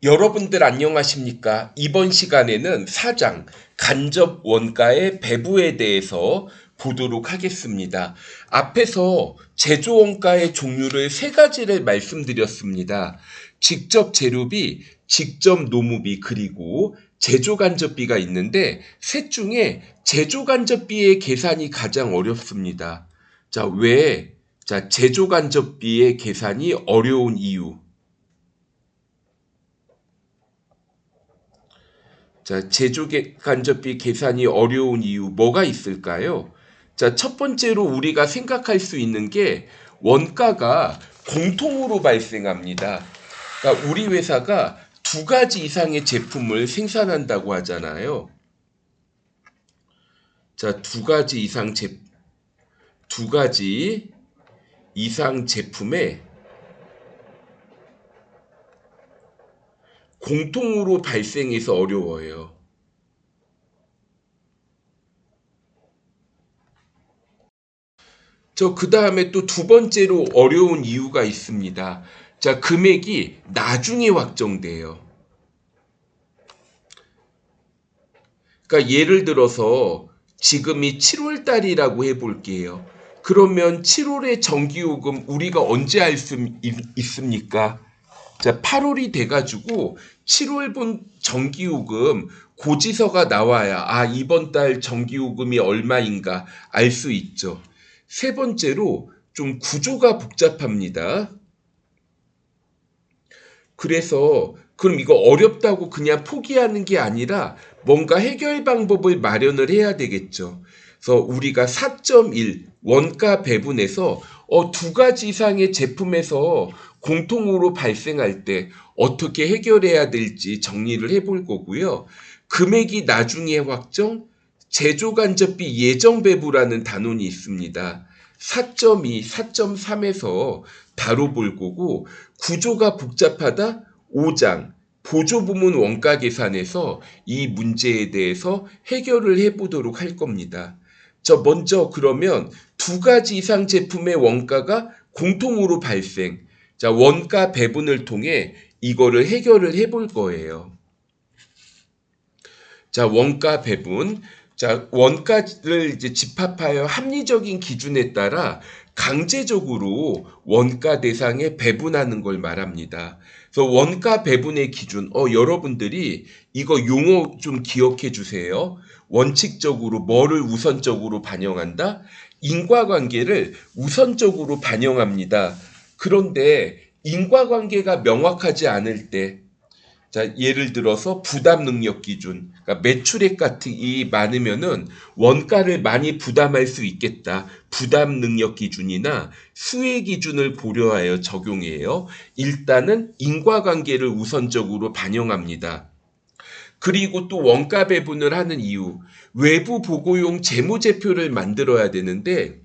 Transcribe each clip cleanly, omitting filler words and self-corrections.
여러분들 안녕하십니까? 이번 시간에는 사장, 간접 원가의 배부에 대해서 보도록 하겠습니다. 앞에서 제조 원가의 종류를 세 가지를 말씀드렸습니다. 직접 재료비, 직접 노무비, 그리고 제조 간접비가 있는데 셋 중에 제조 간접비의 계산이 가장 어렵습니다. 자, 왜? 자, 제조 간접비의 계산이 어려운 이유. 자, 제조 간접비 계산이 어려운 이유 뭐가 있을까요? 자, 첫 번째로 우리가 생각할 수 있는 게 원가가 공통으로 발생합니다. 그러니까 우리 회사가 두 가지 이상의 제품을 생산한다고 하잖아요. 자, 두 가지 이상 제품에 공통으로 발생해서 어려워요. 그 다음에 또 두 번째로 어려운 이유가 있습니다. 자, 금액이 나중에 확정돼요. 그러니까 예를 들어서 지금이 7월 달이라고 해볼게요. 그러면 7월의 전기요금 우리가 언제 알 수 있습니까? 자, 8월이 돼가지고 7월분 전기요금 고지서가 나와야 이번 달 전기요금이 얼마인가 알 수 있죠. 세 번째로 좀 구조가 복잡합니다. 그래서 그럼 이거 어렵다고 그냥 포기하는 게 아니라 뭔가 해결 방법을 마련을 해야 되겠죠. 그래서 우리가 4.1 원가 배분에서 두 가지 이상의 제품에서 공통으로 발생할 때 어떻게 해결해야 될지 정리를 해볼 거고요. 금액이 나중에 확정, 제조 간접비 예정 배부라는 단원이 있습니다. 4.2, 4.3에서 다뤄볼 거고 구조가 복잡하다 5장 보조부문 원가 계산에서 이 문제에 대해서 해결을 해보도록 할 겁니다. 먼저 그러면 두 가지 이상 제품의 원가가 공통으로 발생. 자, 원가 배분을 통해 이거를 해결을 해볼 거예요. 자, 원가 배분. 자, 원가를 이제 집합하여 합리적인 기준에 따라 강제적으로 원가 대상에 배분하는 걸 말합니다. 그래서 원가 배분의 기준, 여러분들이 이거 용어 좀 기억해 주세요. 원칙적으로 뭐를 우선적으로 반영한다? 인과관계를 우선적으로 반영합니다. 그런데 인과관계가 명확하지 않을 때, 자, 예를 들어서 부담 능력 기준, 그러니까 매출액 같이 많으면은 원가를 많이 부담할 수 있겠다. 부담 능력 기준이나 수혜 기준을 고려하여 적용해요. 일단은 인과관계를 우선적으로 반영합니다. 그리고 또 원가 배분을 하는 이유, 외부 보고용 재무제표를 만들어야 되는데,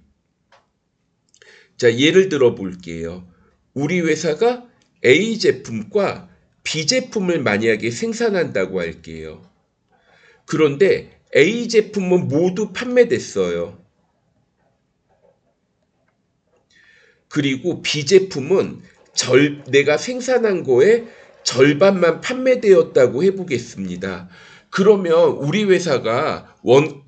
자, 예를 들어 볼게요. 우리 회사가 A 제품과 B 제품을 만약에 생산한다고 할게요. 그런데 A 제품은 모두 판매됐어요. 그리고 B 제품은 내가 생산한 거에 절반만 판매되었다고 해보겠습니다. 그러면 우리 회사가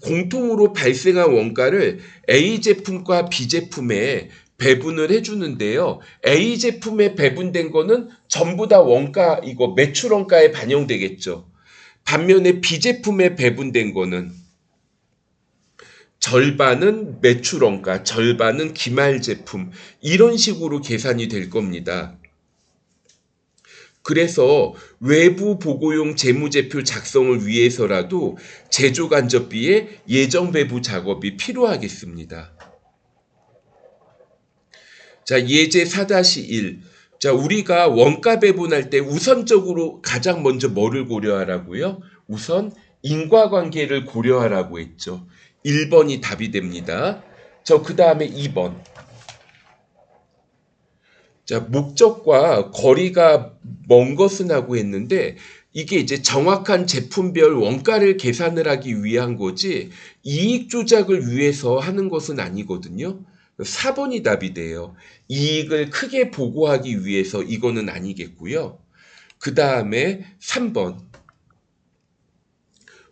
공통으로 발생한 원가를 A 제품과 B 제품에 배분을 해주는데요. A 제품에 배분된 거는 전부 다 원가, 이거 매출 원가에 반영되겠죠. 반면에 B 제품에 배분된 거는 절반은 매출 원가, 절반은 기말 제품, 이런 식으로 계산이 될 겁니다. 그래서 외부 보고용 재무제표 작성을 위해서라도 제조 간접비의 예정 배부 작업이 필요하겠습니다. 자, 예제 4-1. 자, 우리가 원가 배분할 때 우선적으로 가장 먼저 뭐를 고려하라고요? 우선 인과관계를 고려하라고 했죠. 1번이 답이 됩니다. 그 다음에 2번. 자, 목적과 거리가 먼 것은 하고 했는데 이게 이제 정확한 제품별 원가를 계산을 하기 위한 거지 이익 조작을 위해서 하는 것은 아니거든요. 4번이 답이 돼요. 이익을 크게 보고하기 위해서 이거는 아니겠고요. 그 다음에 3번.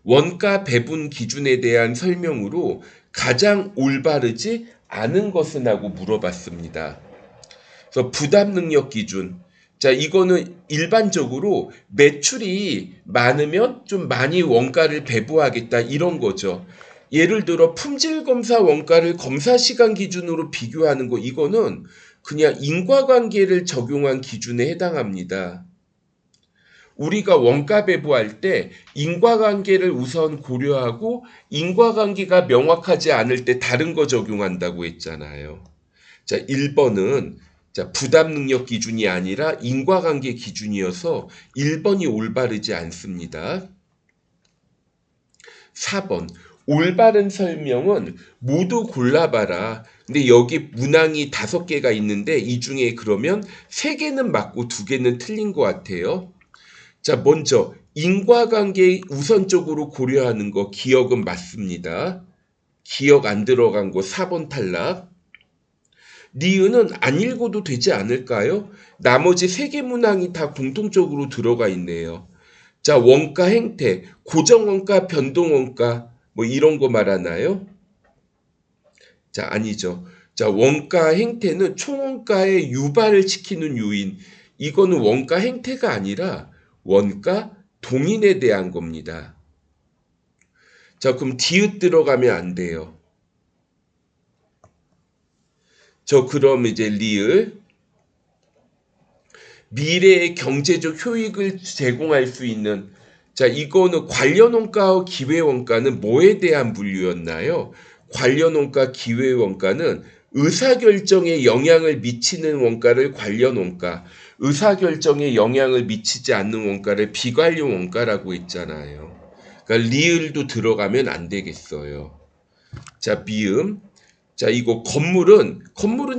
원가 배분 기준에 대한 설명으로 가장 올바르지 않은 것은 하고 물어봤습니다. 그래서 부담 능력 기준. 자, 이거는 일반적으로 매출이 많으면 좀 많이 원가를 배부하겠다 이런 거죠. 예를 들어 품질 검사 원가를 검사 시간 기준으로 비교하는 거, 이거는 그냥 인과관계를 적용한 기준에 해당합니다. 우리가 원가 배부할 때 인과관계를 우선 고려하고 인과관계가 명확하지 않을 때 다른 거 적용한다고 했잖아요. 자, 1번은 부담 능력 기준이 아니라 인과관계 기준이어서 1번이 올바르지 않습니다. 4번. 올바른 설명은 모두 골라봐라. 근데 여기 문항이 5개가 있는데 이 중에 그러면 3개는 맞고 2개는 틀린 것 같아요. 자, 먼저 인과관계 우선적으로 고려하는 거 기억은 맞습니다. 기억 안 들어간 거 4번 탈락. 니은은 안 읽어도 되지 않을까요? 나머지 3개 문항이 다 공통적으로 들어가 있네요. 자, 원가 행태, 고정원가, 변동원가 뭐 이런 거 말하나요? 자, 아니죠. 자, 원가 행태는 총원가의 유발을 시키는 요인. 이거는 원가 행태가 아니라 원가 동인에 대한 겁니다. 자, 그럼 디귿 들어가면 안 돼요. 그럼 이제 리을. 미래의 경제적 효익을 제공할 수 있는, 자, 이거는 관련 원가와 기회 원가는 뭐에 대한 분류였나요? 관련 원가, 기회 원가는 의사결정에 영향을 미치는 원가를 관련 원가, 의사결정에 영향을 미치지 않는 원가를 비관련 원가라고 했잖아요. 그러니까 리을도 들어가면 안 되겠어요. 자, 미음. 자, 이거 건물은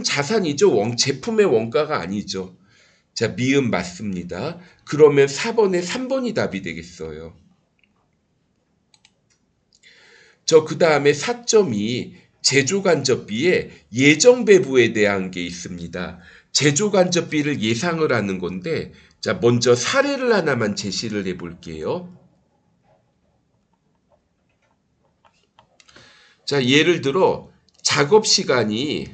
자산이죠. 제품의 원가가 아니죠. 자, 미음 맞습니다. 그러면 4번에 3번이 답이 되겠어요. 그 다음에 4.2 제조간접비의 예정배부에 대한 게 있습니다. 제조간접비를 예상을 하는 건데, 자, 먼저 사례를 하나만 제시를 해 볼게요. 자, 예를 들어 작업 시간이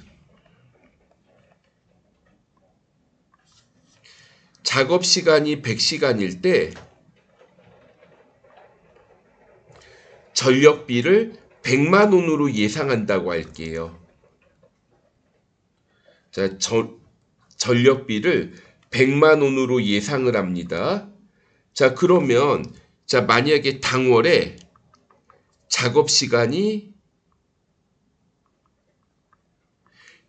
100시간일 때 전력비를 100만 원으로 예상한다고 할게요. 자, 전력비를 100만 원으로 예상을 합니다. 자, 그러면 자, 만약에 당월에 작업 시간이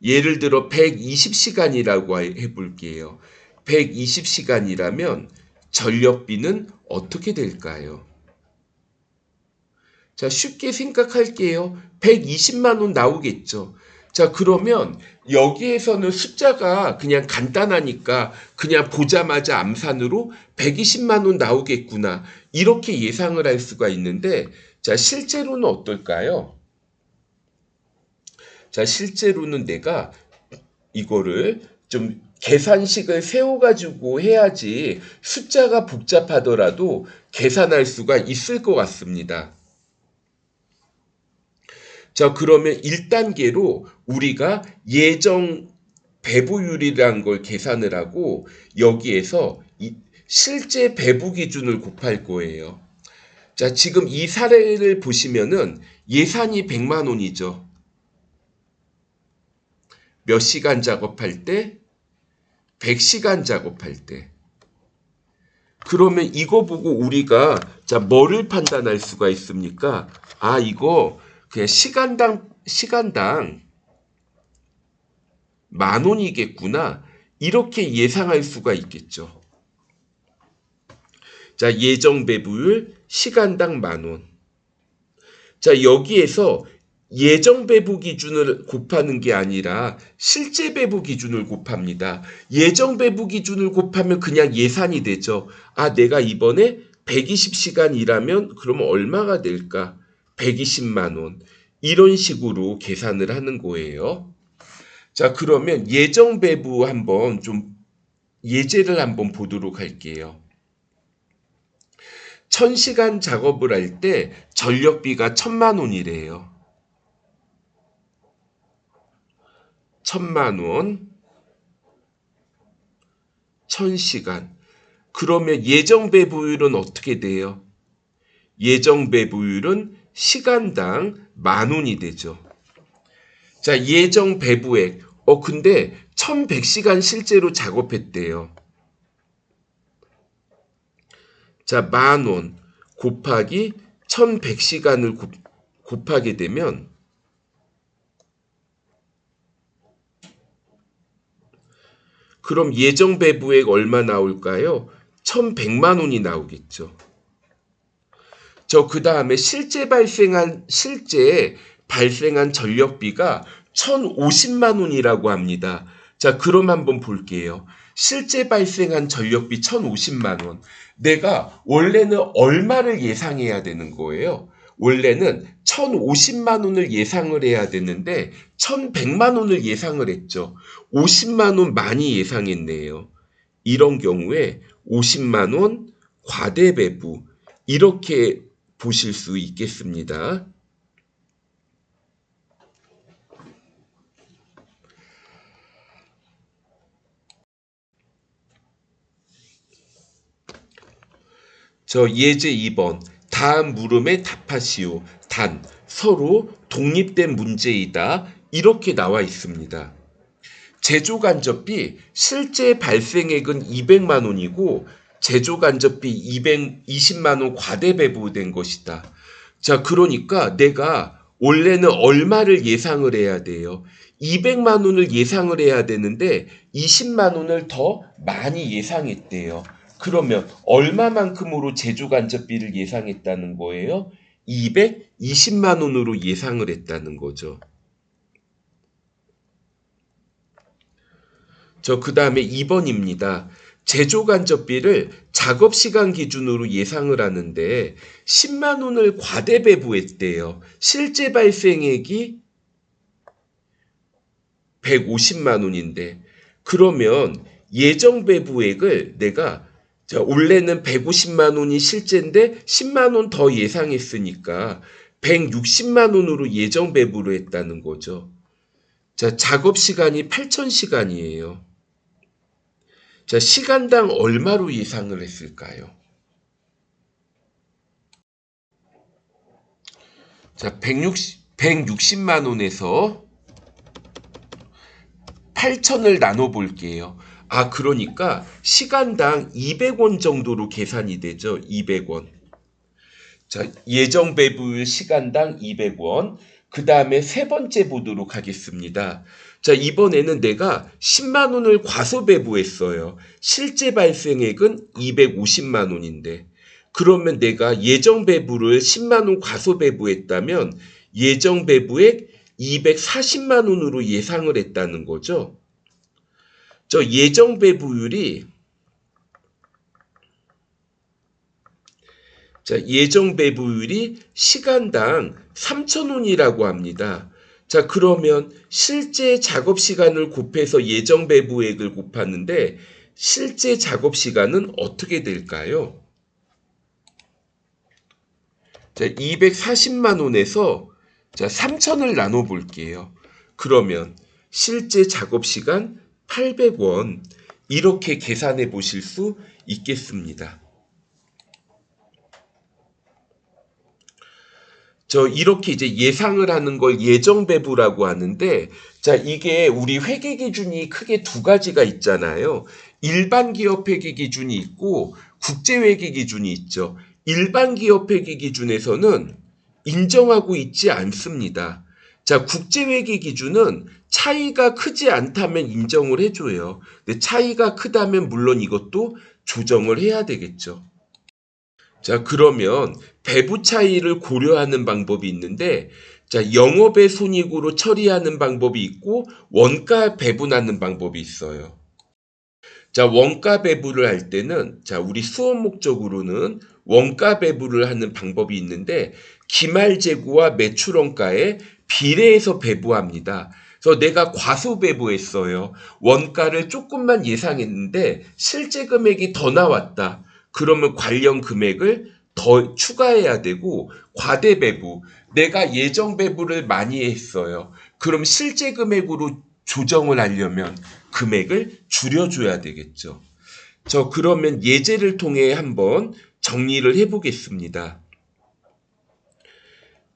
예를 들어 120시간이라고 해 볼게요. 120시간이라면 전력비는 어떻게 될까요? 자, 쉽게 생각할게요. 120만 원 나오겠죠. 자, 그러면 여기에서는 숫자가 그냥 간단하니까 그냥 보자마자 암산으로 120만 원 나오겠구나. 이렇게 예상을 할 수가 있는데, 자, 실제로는 어떨까요? 자, 실제로는 내가 이거를 좀 계산식을 세워가지고 해야지 숫자가 복잡하더라도 계산할 수가 있을 것 같습니다. 자, 그러면 1단계로 우리가 예정 배부율이라는 걸 계산을 하고 여기에서 실제 배부 기준을 곱할 거예요. 자, 지금 이 사례를 보시면은 예산이 100만 원이죠. 몇 시간 작업할 때? 100시간 작업할 때. 그러면 이거 보고 우리가 자, 뭐를 판단할 수가 있습니까? 아, 이거 그냥 시간당 10,000원이겠구나. 이렇게 예상할 수가 있겠죠. 자, 예정 배부율 시간당 10,000원. 자, 여기에서 예정 배부 기준을 곱하는 게 아니라 실제 배부 기준을 곱합니다. 예정 배부 기준을 곱하면 그냥 예산이 되죠. 아, 내가 이번에 120시간 일하면 그러면 얼마가 될까? 120만 원. 이런 식으로 계산을 하는 거예요. 자, 그러면 예정 배부 한번 좀 예제를 한번 보도록 할게요. 1000시간 작업을 할 때 전력비가 1000만 원이래요. 1000만 원, 1000시간. 그러면 예정 배부율은 어떻게 돼요? 예정 배부율은 시간당 10,000원이 되죠. 자, 예정 배부액. 근데 1100시간 실제로 작업했대요. 자, 10,000원 곱하기 1100시간을 곱하게 되면 그럼 예정 배부액 얼마 나올까요? 1100만 원이 나오겠죠. 그 다음에 실제 발생한 전력비가 1050만 원이라고 합니다. 자, 그럼 한번 볼게요. 실제 발생한 전력비 1050만 원. 내가 원래는 얼마를 예상해야 되는 거예요? 원래는 1050만 원을 예상을 해야 되는데 1100만 원을 예상을 했죠. 50만 원 많이 예상했네요. 이런 경우에 50만 원 과대배부 이렇게 보실 수 있겠습니다. 예제 2번. 다음 물음에 답하시오. 단, 서로 독립된 문제이다. 이렇게 나와 있습니다. 제조간접비 실제 발생액은 200만 원이고 제조간접비 220만 원 과대배부된 것이다. 자, 그러니까 내가 원래는 얼마를 예상을 해야 돼요? 200만 원을 예상을 해야 되는데 20만 원을 더 많이 예상했대요. 그러면 얼마만큼으로 제조간접비를 예상했다는 거예요? 220만 원으로 예상을 했다는 거죠. 그 다음에 2번입니다. 제조간접비를 작업시간 기준으로 예상을 하는데 10만 원을 과대배부했대요. 실제 발생액이 150만 원인데 그러면 예정 배부액을 내가 원래는 150만 원이 실제인데 10만 원 더 예상했으니까 160만 원으로 예정 배부를 했다는 거죠. 자, 작업 시간이 8,000시간이에요. 자, 시간당 얼마로 예상을 했을까요? 자, 160만 원에서 8,000을 나눠 볼게요. 그러니까 시간당 200원 정도로 계산이 되죠. 200원. 자, 예정 배부율 시간당 200원. 그 다음에 세 번째 보도록 하겠습니다. 자, 이번에는 내가 10만 원을 과소 배부했어요. 실제 발생액은 250만 원인데. 그러면 내가 예정 배부를 10만 원 과소 배부했다면 예정 배부액 240만 원으로 예상을 했다는 거죠. 예정 배부율이 예정 배부율이 시간당 3,000원이라고 합니다. 자, 그러면 실제 작업 시간을 곱해서 예정 배부액을 곱하는데 실제 작업 시간은 어떻게 될까요? 자, 240만 원에서 3,000을 나눠 볼게요. 그러면 실제 작업 시간 800원 이렇게 계산해 보실 수 있겠습니다. 이렇게 이제 예상을 하는 걸 예정 배부라고 하는데, 자, 이게 우리 회계 기준이 크게 두 가지가 있잖아요. 일반 기업 회계 기준이 있고 국제 회계 기준이 있죠. 일반 기업 회계 기준에서는 인정하고 있지 않습니다. 자, 국제 회계 기준은 차이가 크지 않다면 인정을 해줘요. 근데 차이가 크다면 물론 이것도 조정을 해야 되겠죠. 자, 그러면 배부 차이를 고려하는 방법이 있는데, 자, 영업의 손익으로 처리하는 방법이 있고, 원가 배분하는 방법이 있어요. 자, 원가 배분을 할 때는, 자, 우리 수업 목적으로는 원가 배분을 하는 방법이 있는데, 기말 재고와 매출 원가에 비례해서 배분합니다. 그래서 내가 과소 배분했어요. 원가를 조금만 예상했는데, 실제 금액이 더 나왔다. 그러면 관련 금액을 더 추가해야 되고, 과대 배부, 내가 예정 배부를 많이 했어요. 그럼 실제 금액으로 조정을 하려면 금액을 줄여줘야 되겠죠. 그러면 예제를 통해 한번 정리를 해보겠습니다.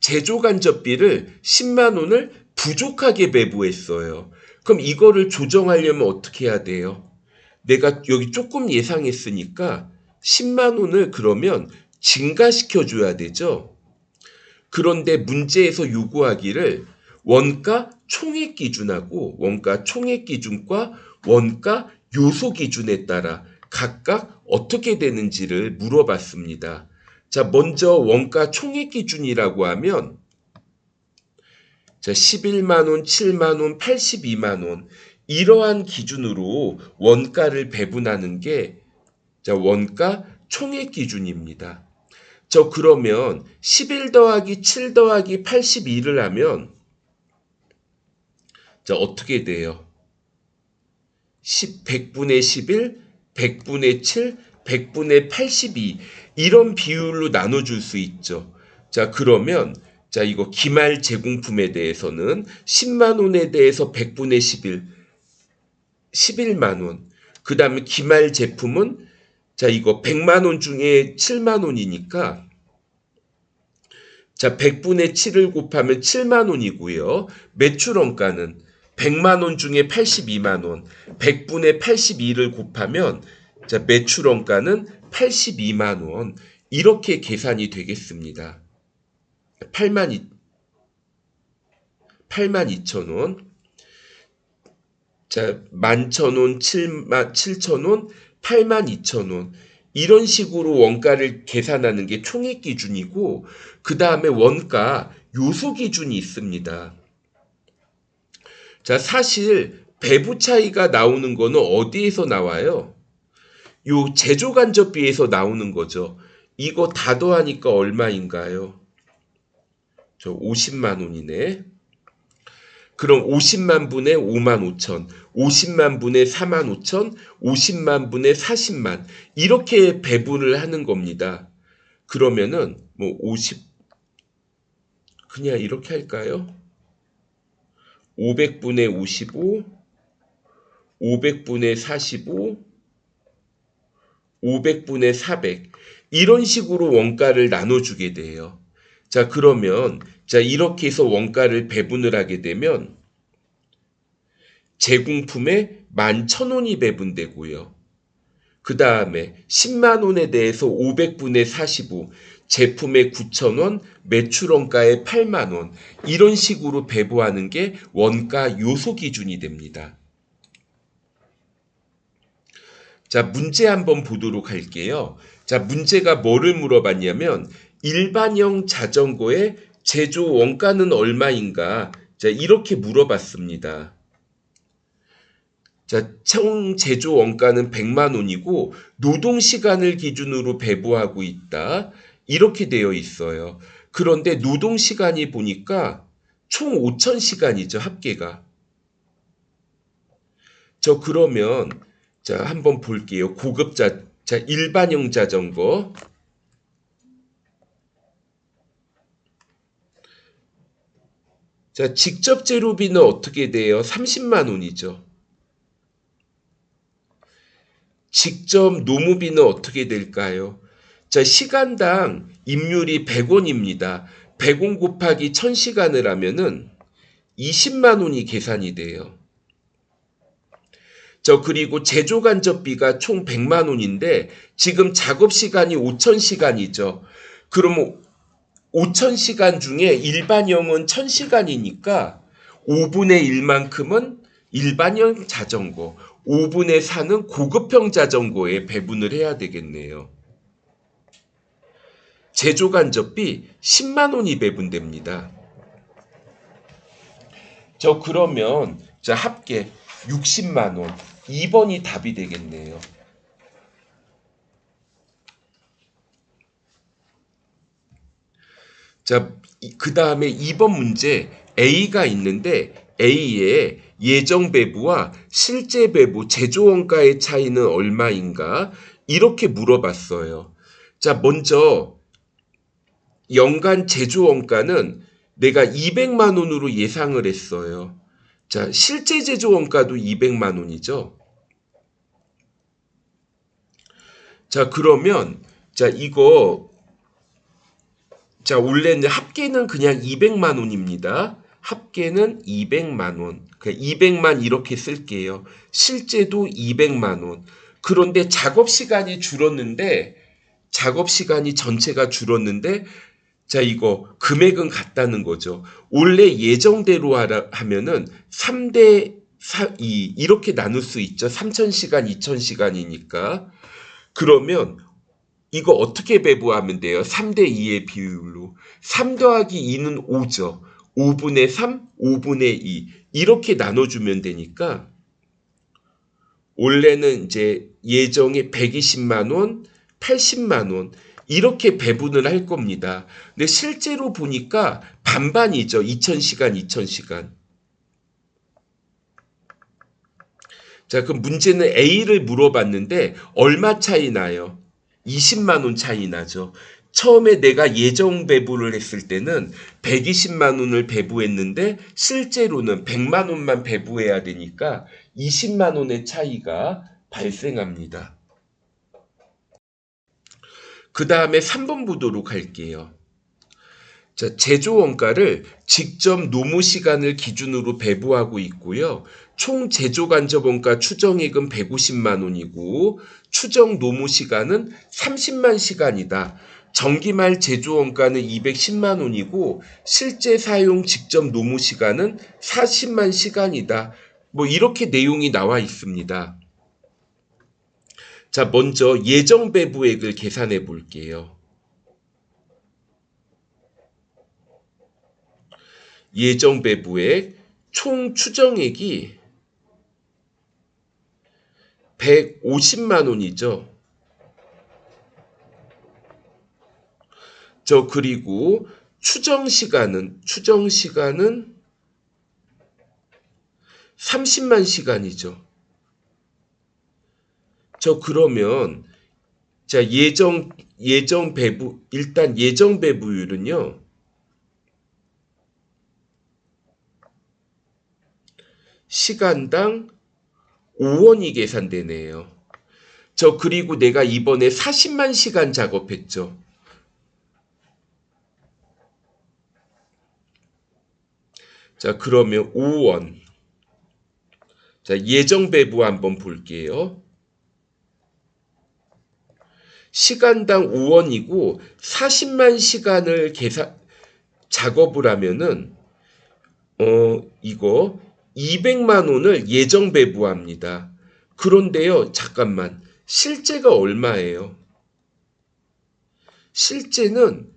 제조간접비를 10만 원을 부족하게 배부했어요. 그럼 이거를 조정하려면 어떻게 해야 돼요? 내가 여기 조금 예상했으니까 10만 원을 그러면 증가시켜 줘야 되죠. 그런데 문제에서 요구하기를 원가 총액 기준하고 원가 총액 기준과 원가 요소 기준에 따라 각각 어떻게 되는지를 물어봤습니다. 자, 먼저 원가 총액 기준이라고 하면 11만 원, 7만 원, 82만 원 이러한 기준으로 원가를 배분하는 게 원가 총액 기준입니다. 그러면 11 더하기 7 더하기 82를 하면 어떻게 돼요? 100분의 11, 100분의 7, 100분의 82 이런 비율로 나눠줄 수 있죠. 그러면 이거 기말 제공품에 대해서는 10만 원에 대해서 100분의 11, 11만 원. 그 다음에 기말 제품은 이거 100만 원 중에 7만 원이니까 100분의 7을 곱하면 7만 원이고요. 매출 원가는 100만 원 중에 82만 원, 100분의 82를 곱하면 매출 원가는 82만 원. 이렇게 계산이 되겠습니다. 8만 2천 원. 11,000원, 7,000원, 82,000원. 이런 식으로 원가를 계산하는 게 총액 기준이고, 그 다음에 원가 요소 기준이 있습니다. 사실 배부 차이가 나오는 거는 어디에서 나와요? 요 제조간접비에서 나오는 거죠. 이거 다 더하니까 얼마인가요? 50만 원이네. 그럼 50만 분의 5만 5천, 50만 분의 4만 5천, 50만 분의 40만 이렇게 배분을 하는 겁니다. 그러면은 50 그냥 이렇게 할까요? 500분의 55, 500분의 45, 500분의 400 이런 식으로 원가를 나눠주게 돼요. 그러면 이렇게 해서 원가를 배분을 하게 되면 제공품에 11,000원이 배분되고요. 그 다음에 10만 원에 대해서 500분의 45, 제품에 9,000원, 매출 원가에 8만 원 이런 식으로 배부하는 게 원가 요소 기준이 됩니다. 문제 한번 보도록 할게요. 문제가 뭐를 물어봤냐면 일반형 자전거의 제조 원가는 얼마인가? 이렇게 물어봤습니다. 총 제조 원가는 100만 원이고 노동 시간을 기준으로 배부하고 있다. 이렇게 되어 있어요. 그런데 노동 시간이 보니까 총 5,000시간이죠, 합계가. 그러면 한번 볼게요. 고급자 일반형 자전거. 직접 제로비는 어떻게 돼요? 30만 원이죠. 직접 노무비는 어떻게 될까요? 시간당 임률이 100원입니다. 100원 곱하기 1000시간을 하면은 20만 원이 계산이 돼요. 그리고 제조간접비가 총 100만 원인데 지금 작업시간이 5,000시간이죠. 그러면 5,000시간 중에 일반형은 1,000시간이니까 5분의 1만큼은 일반형 자전거, 5분의 4는 고급형 자전거에 배분을 해야 되겠네요. 제조간접비 10만 원이 배분됩니다. 그러면 합계 60만 원. 2번이 답이 되겠네요. 그 다음에 2번 문제 A가 있는데 A의 예정 배부와 실제 배부 제조 원가의 차이는 얼마인가? 이렇게 물어봤어요. 먼저 연간 제조 원가는 내가 200만 원으로 예상을 했어요. 자, 실제 제조 원가도 200만 원이죠. 자, 그러면 자, 원래는 합계는 그냥 200만 원입니다. 합계는 200만 원. 그러니까 200만 이렇게 쓸게요. 실제도 200만 원. 그런데 작업 시간이 전체가 줄었는데, 자, 이거 금액은 같다는 거죠. 원래 예정대로 하면은 3대 2 이렇게 나눌 수 있죠. 3000시간, 2000시간이니까. 그러면 이거 어떻게 배부하면 돼요? 3대 2의 비율로. 3 더하기 2는 5죠. 5분의 3, 5분의 2. 이렇게 나눠주면 되니까, 원래는 이제 예정에 120만 원, 80만 원, 이렇게 배분을 할 겁니다. 근데 실제로 보니까 반반이죠. 2000시간, 2000시간. 자, 그럼 문제는 A를 물어봤는데, 얼마 차이 나요? 20만 원 차이 나죠. 처음에 내가 예정 배부를 했을 때는 120만 원을 배부했는데 실제로는 100만 원만 배부해야 되니까 20만 원의 차이가 발생합니다. 그 다음에 3번 보도록 할게요. 자, 제조 원가를 직접 노무 시간을 기준으로 배부하고 있고요. 총 제조 간접 원가 추정액은 150만 원이고 추정 노무 시간은 30만 시간이다. 정기말 제조 원가는 210만 원이고 실제 사용 직접 노무 시간은 40만 시간이다. 뭐 이렇게 내용이 나와 있습니다. 자, 먼저 예정 배부액을 계산해 볼게요. 예정 배부액 총 추정액이 150만 원이죠. 그리고 추정 시간은 30만 시간이죠. 그러면 자, 예정 배부율은요. 시간당 5원이 계산되네요. 그리고 내가 이번에 40만 시간 작업했죠. 자, 그러면 5원. 자, 예정 배부 한번 볼게요. 시간당 5원이고 40만 시간을 작업을 하면은 이거 200만 원을 예정 배부합니다. 그런데요, 잠깐만. 실제가 얼마예요? 실제는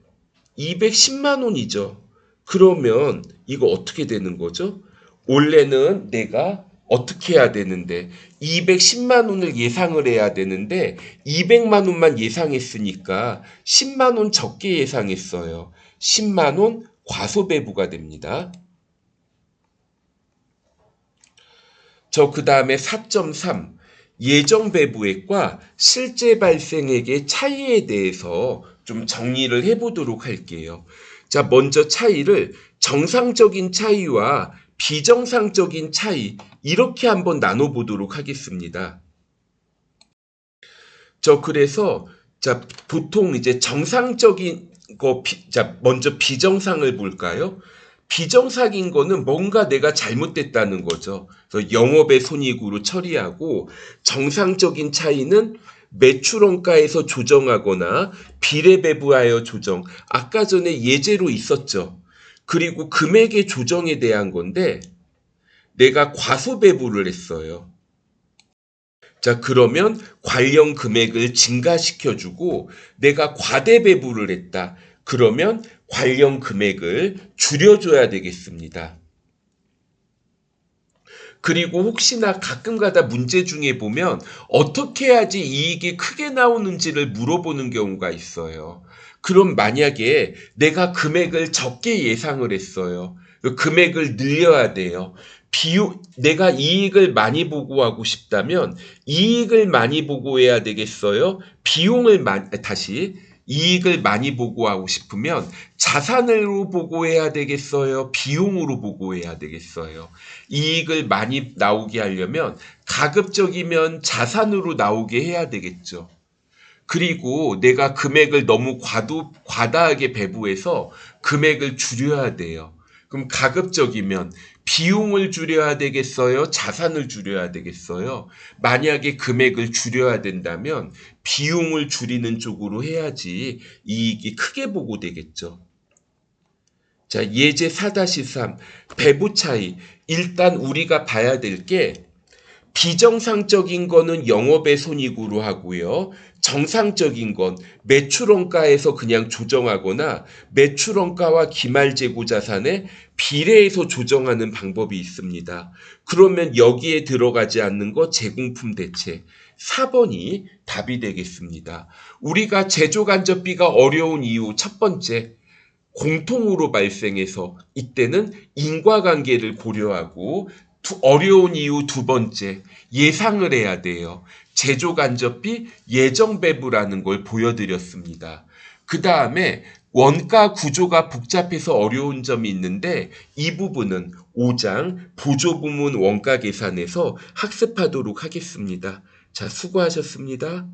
210만 원이죠. 그러면 이거 어떻게 되는 거죠? 원래는 내가 어떻게 해야 되는데 210만 원을 예상을 해야 되는데 200만 원만 예상했으니까 10만 원 적게 예상했어요. 10만 원 과소배부가 됩니다. 그 다음에 4.3 예정 배부액과 실제 발생액의 차이에 대해서 좀 정리를 해보도록 할게요. 자, 먼저 차이를 정상적인 차이와 비정상적인 차이 이렇게 한번 나눠보도록 하겠습니다. 그래서 자, 보통 이제 정상적인 거 먼저 비정상을 볼까요? 비정상인 거는 뭔가 내가 잘못됐다는 거죠. 그래서 영업의 손익으로 처리하고 정상적인 차이는 매출 원가에서 조정하거나 비례배부하여 조정. 아까 전에 예제로 있었죠. 그리고 금액의 조정에 대한 건데 내가 과소배부를 했어요. 자, 그러면 관련 금액을 증가시켜주고 내가 과대배부를 했다. 그러면 관련 금액을 줄여줘야 되겠습니다. 그리고 혹시나 가끔가다 문제 중에 보면 어떻게 해야지 이익이 크게 나오는지를 물어보는 경우가 있어요. 그럼 만약에 내가 금액을 적게 예상을 했어요. 금액을 늘려야 돼요. 내가 이익을 많이 보고하고 싶다면 이익을 많이 보고해야 되겠어요? 이익을 많이 보고하고 싶으면 자산으로 보고해야 되겠어요? 비용으로 보고해야 되겠어요? 이익을 많이 나오게 하려면 가급적이면 자산으로 나오게 해야 되겠죠. 그리고 내가 금액을 너무 과다하게 배부해서 금액을 줄여야 돼요. 그럼 가급적이면 비용을 줄여야 되겠어요? 자산을 줄여야 되겠어요? 만약에 금액을 줄여야 된다면 비용을 줄이는 쪽으로 해야지 이익이 크게 보고되겠죠. 자, 예제 4-3 배부 차이. 일단 우리가 봐야 될 게 비정상적인 거는 영업의 손익으로 하고요. 정상적인 건 매출원가에서 그냥 조정하거나 매출원가와 기말재고 자산의 비례해서 조정하는 방법이 있습니다. 그러면 여기에 들어가지 않는 거 제공품 대체. 4번이 답이 되겠습니다. 우리가 제조간접비가 어려운 이유 첫 번째, 공통으로 발생해서 이때는 인과관계를 고려하고 어려운 이유 두 번째, 예상을 해야 돼요. 제조간접비 예정배부라는 걸 보여드렸습니다. 그 다음에 원가 구조가 복잡해서 어려운 점이 있는데 이 부분은 5장 보조부문 원가 계산에서 학습하도록 하겠습니다. 자, 수고하셨습니다.